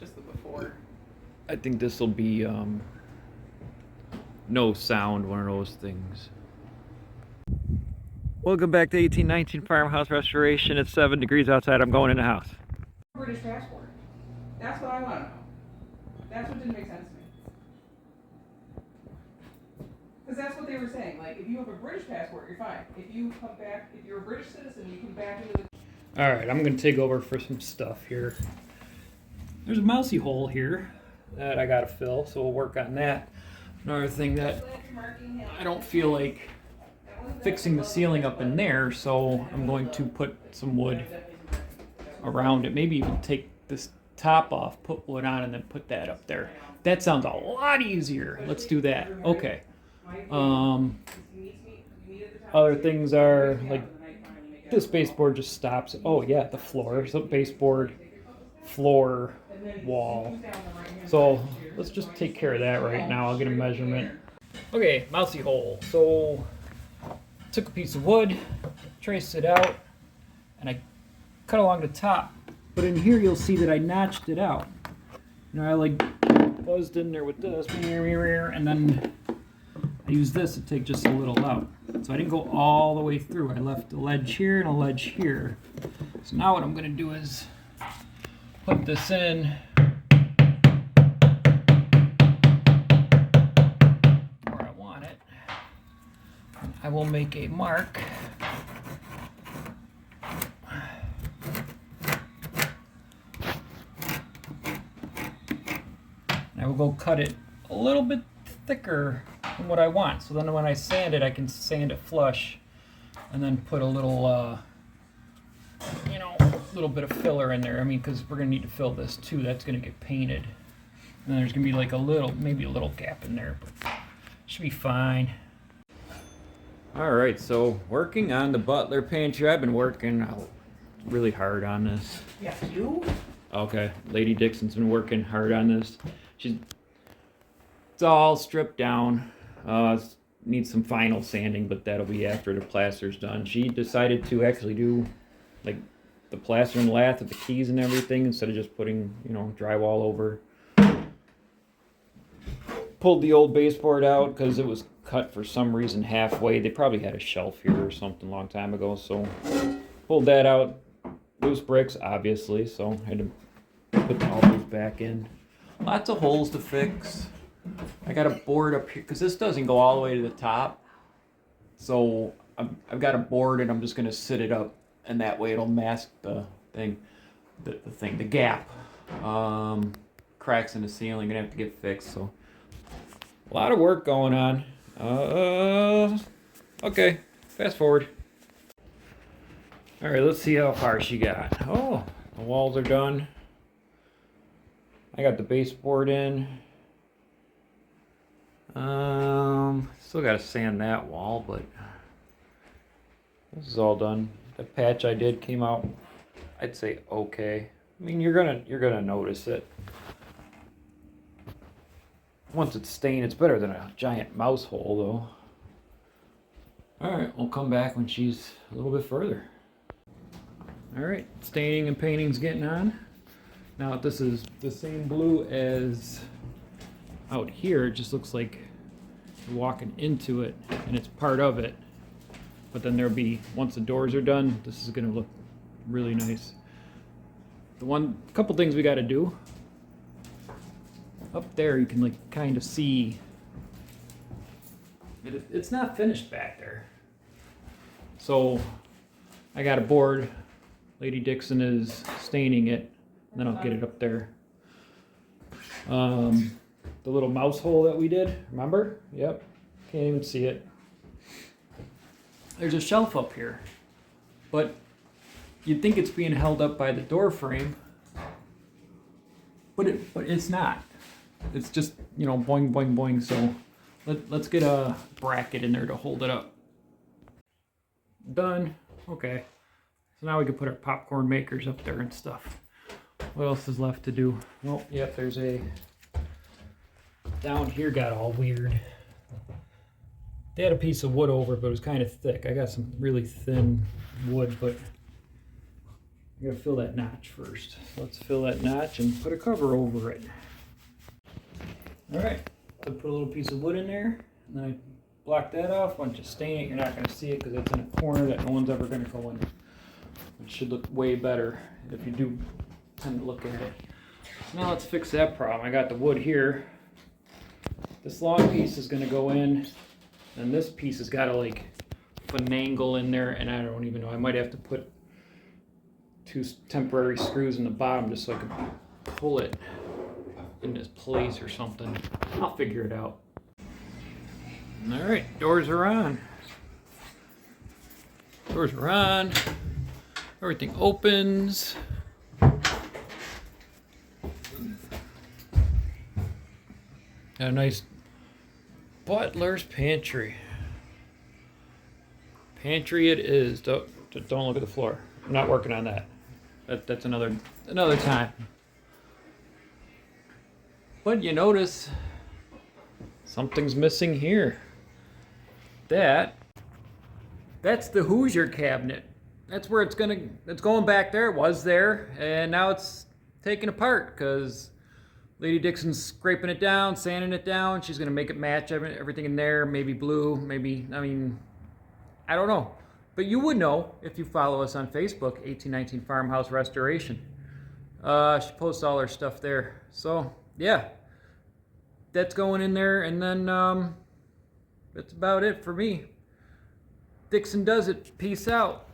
just the before. I think this will be no sound, one of those things. Welcome back to 1819 Farmhouse Restoration. It's 7 degrees outside. I'm going in the house. British passport. That's what I want to know. That's what didn't make sense to me. Because that's what they were saying. Like, if you have a British passport, you're fine. If you come back, if you're a British citizen, you come back into the... Alright, I'm going to take over for some stuff here. There's a mousy hole here that I got to fill, so we'll work on that. Another thing that I don't feel like fixing the ceiling up in there, so I'm going to put some wood around it. Maybe even take this top off, put wood on, and then put that up there. That sounds a lot easier. Let's do that. Okay. Other things are like this baseboard just stops. Oh yeah, the floor. So baseboard, floor, wall. So let's just take care of that right now. I'll get a measurement. Okay, mousy hole. So took a piece of wood, traced it out, and I cut along the top. But in here you'll see that I notched it out. You know, I like buzzed in there with this, and then I used this to take just a little out. So I didn't go all the way through. I left a ledge here and a ledge here. So now what I'm going to do is put this in where I want it. I will make a mark. I will go cut it a little bit thicker than what I want. So then when I sand it, I can sand it flush and then put a little, little bit of filler in there. I mean, because we're going to need to fill this too. That's going to get painted. And there's going to be like maybe a little gap in there, but should be fine. All right, so working on the Butler Pantry. I've been working really hard on this. Yeah, you? Okay, Lady Dixon's been working hard on this. It's all stripped down. Needs some final sanding, but that'll be after the plaster's done. She decided to actually do like the plaster and lath with the keys and everything instead of just putting, drywall over. Pulled the old baseboard out because it was cut for some reason halfway. They probably had a shelf here or something a long time ago, so pulled that out. Loose bricks, obviously, so I had to put all those back in. Lots of holes to fix. I got a board up here because this doesn't go all the way to the top. So I've got a board and I'm just going to sit it up, and that way it'll mask the thing, the gap. Cracks in the ceiling gonna have to get fixed. So a lot of work going on. Okay, fast forward. All right, let's see how far she got. Oh, the walls are done. I got the baseboard in. Still got to sand that wall, but this is all done. The patch I did came out, I'd say okay. I mean, you're gonna notice it. Once it's stained, it's better than a giant mouse hole, though. All right, we'll come back when she's a little bit further. All right, staining and painting's getting on. Now this is the same blue as out here. It just looks like you're walking into it and it's part of it. But then there'll be, once the doors are done, this is gonna look really nice. Couple things we gotta do. Up there you can like kind of see, it's not finished back there. So I got a board. Lady Dixon is staining it, and then I'll get it up there. The little mouse hole that we did, remember? Yep, can't even see it. There's a shelf up here, but you'd think it's being held up by the door frame, but it's not. It's just, boing, boing, boing. So let's get a bracket in there to hold it up. Done. Okay. So now we can put our popcorn makers up there and stuff. What else is left to do? Well, yep, there's down here got all weird. They had a piece of wood over, but it was kind of thick. I got some really thin wood, but I gotta fill that notch first. Let's fill that notch and put a cover over it. All right, I put a little piece of wood in there, and then I block that off. Once you stain it, you're not gonna see it because it's in a corner that no one's ever gonna go in. It should look way better if you do tend to look at it. Now let's fix that problem. I got the wood here. This long piece is gonna go in, and this piece has gotta like finagle in there, and I don't even know. I might have to put 2 temporary screws in the bottom just so I can pull it in this place or something. I'll figure it out. All right, doors are on. Doors are on. Everything opens. A nice butler's pantry. Pantry it is. Don't look at the floor. I'm not working on that. That's another time. But you notice something's missing here. That's the Hoosier cabinet. That's where it's going back there. It was there, and now it's taken apart because Lady Dixon's scraping it down, sanding it down. She's gonna make it match everything in there. Maybe blue, maybe, I mean, I don't know. But you would know if you follow us on Facebook, 1819 Farmhouse Restoration. She posts all her stuff there. So, yeah. That's going in there, and then that's about it for me. Dixon does it. Peace out.